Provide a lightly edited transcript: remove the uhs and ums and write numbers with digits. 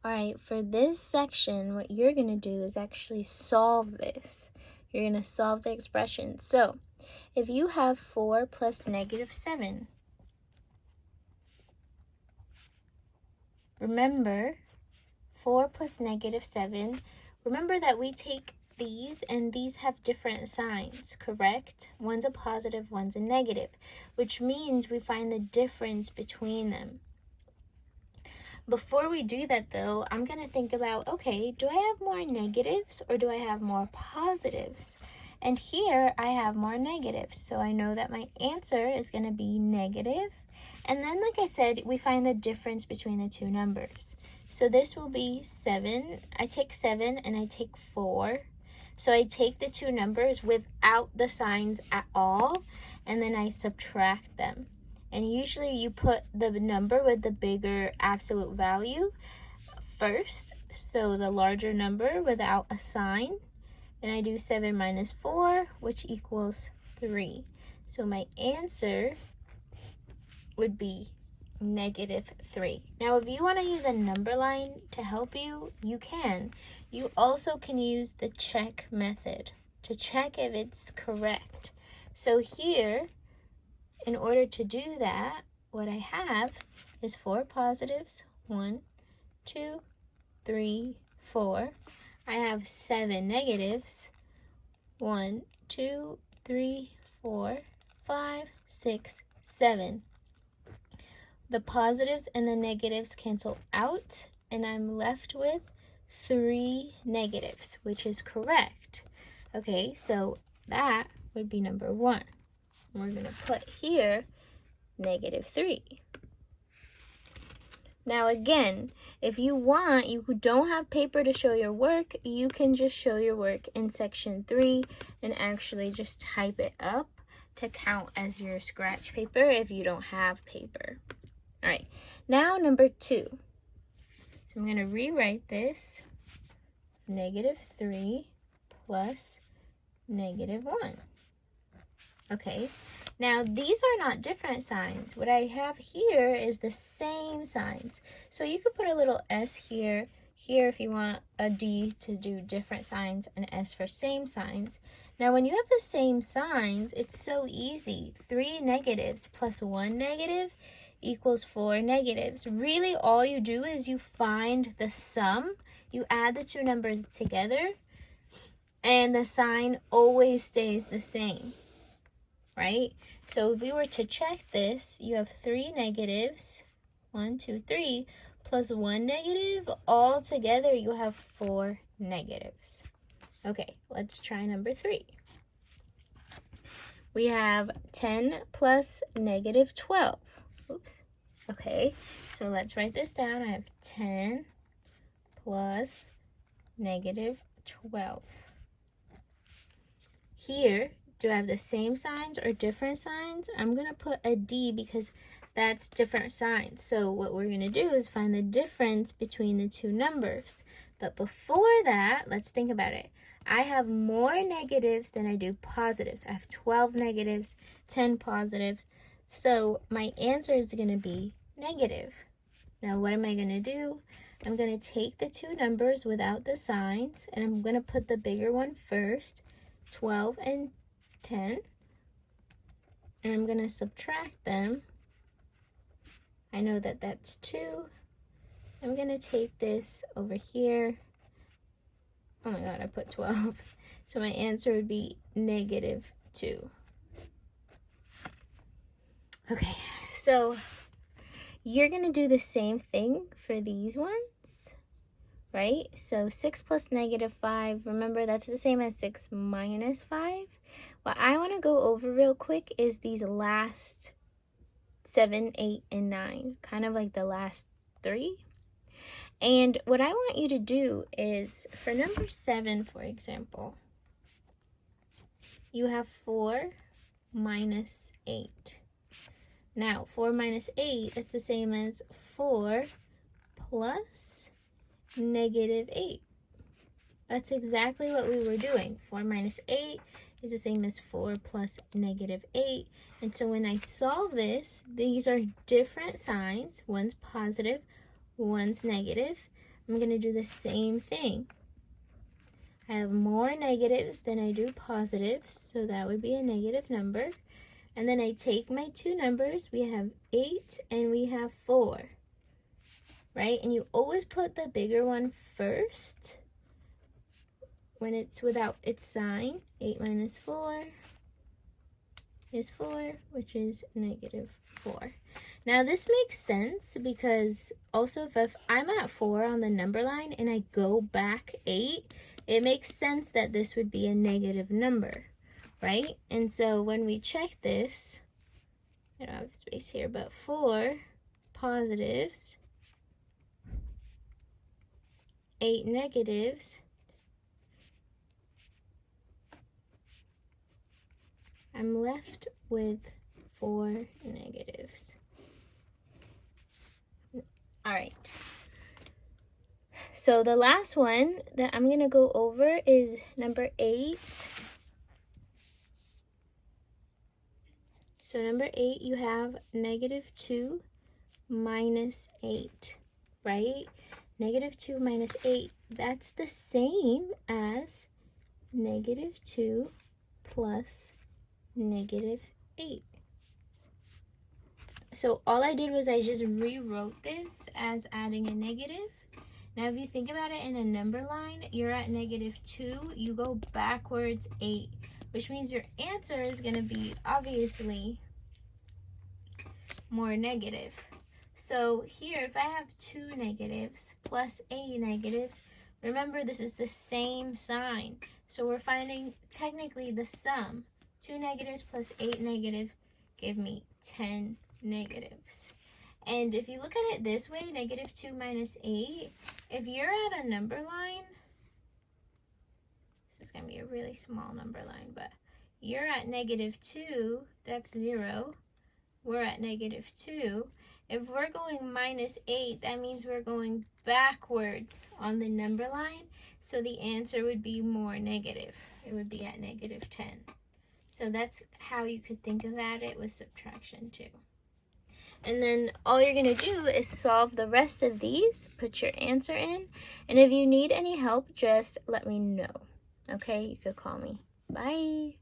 All right, for this section, what you're going to do is actually solve this. You're going to solve the expression. So, if you have 4 plus -7, remember, 4 plus -7, remember that we take these and these have different signs, correct? One's a positive, one's a negative, which means we find the difference between them. Before we do that though, I'm going to think about, okay, do I have more negatives or do I have more positives? And here I have more negatives, so I know that my answer is going to be negative. And then, like I said, we find the difference between the two numbers. So this will be 7. I take 7 and I take 4. So I take the two numbers without the signs at all, and then I subtract them. And usually you put the number with the bigger absolute value first, so the larger number without a sign. And I do 7 minus 4, which equals 3. So my answer would be -3. Now, if you want to use a number line to help you, you can. You also can use the check method to check if it's correct. So here, in order to do that, what I have is 4 positives. 1, 2, 3, 4. I have 7 negatives. 1, 2, 3, 4, 5, 6, 7. The positives and the negatives cancel out, and I'm left with 3 negatives, which is correct. Okay, so that would be number 1. We're going to put here -3. Now again, if you want, you don't have paper to show your work, you can just show your work in section 3 and actually just type it up to count as your scratch paper if you don't have paper. All right, now number 2. So I'm going to rewrite this, -3 plus -1. Okay, now these are not different signs. What I have here is the same signs. So you could put a little S here if you want a D to do different signs, and S for same signs. Now when you have the same signs, it's so easy. 3 negatives plus 1 negative equals 4 negatives. Really, all you do is you find the sum, you add the two numbers together, and the sign always stays the same, right? So if we were to check this, you have 3 negatives, 1, 2, 3, plus 1 negative. All together, you have 4 negatives. Okay, let's try number 3. We have 10 plus -12. Oops. Okay, so let's write this down. I have 10 plus -12. Here, do I have the same signs or different signs? I'm going to put a D because that's different signs. So what we're going to do is find the difference between the two numbers. But before that, let's think about it. I have more negatives than I do positives. I have 12 negatives, 10 positives. So my answer is going to be negative. Now what am I going to do? I'm going to take the two numbers without the signs, and I'm going to put the bigger one first, 12 and 10. And I'm going to subtract them. I know that that's 2. I'm going to take this over here. Oh my god, I put 12. So my answer would be -2. Okay, so you're going to do the same thing for these ones, right? So 6 plus -5, remember that's the same as 6 minus 5. What I want to go over real quick is these last 7, 8, and 9, kind of like the last 3. And what I want you to do is, for number 7, for example, you have 4 minus 8. Now, 4 minus 8 is the same as 4 plus -8. That's exactly what we were doing. 4 minus 8 is the same as 4 plus -8. And so when I solve this, these are different signs. One's positive, one's negative. I'm going to do the same thing. I have more negatives than I do positives, so that would be a negative number. And then I take my two numbers. We have 8 and we have 4, right? And you always put the bigger one first when it's without its sign. 8 minus 4 is 4, which is negative 4. Now this makes sense because also if I'm at 4 on the number line and I go back 8, it makes sense that this would be a negative number, right? And so when we check this, I don't have space here, but 4 positives, 8 negatives, I'm left with 4 negatives. All right. So the last one that I'm going to go over is number 8. So number 8, you have negative 2 minus 8, right? Negative 2 minus 8, that's the same as negative 2 plus negative 8. So all I did was I just rewrote this as adding a negative. Now if you think about it in a number line, you're at negative 2, you go backwards 8, which means your answer is going to be obviously more negative. So here, if I have 2 negatives plus 8 negatives, remember this is the same sign. So we're finding technically the sum. 2 negatives plus 8 negative gave me 10 negatives. And if you look at it this way, negative 2 minus 8, if you're at a number line, this is going to be a really small number line, but you're at negative 2, that's 0. We're at negative 2. If we're going minus 8, that means we're going backwards on the number line. So the answer would be more negative. It would be at negative 10. So that's how you could think about it with subtraction too. And then all you're going to do is solve the rest of these, put your answer in. And if you need any help, just let me know. Okay, you could call me. Bye.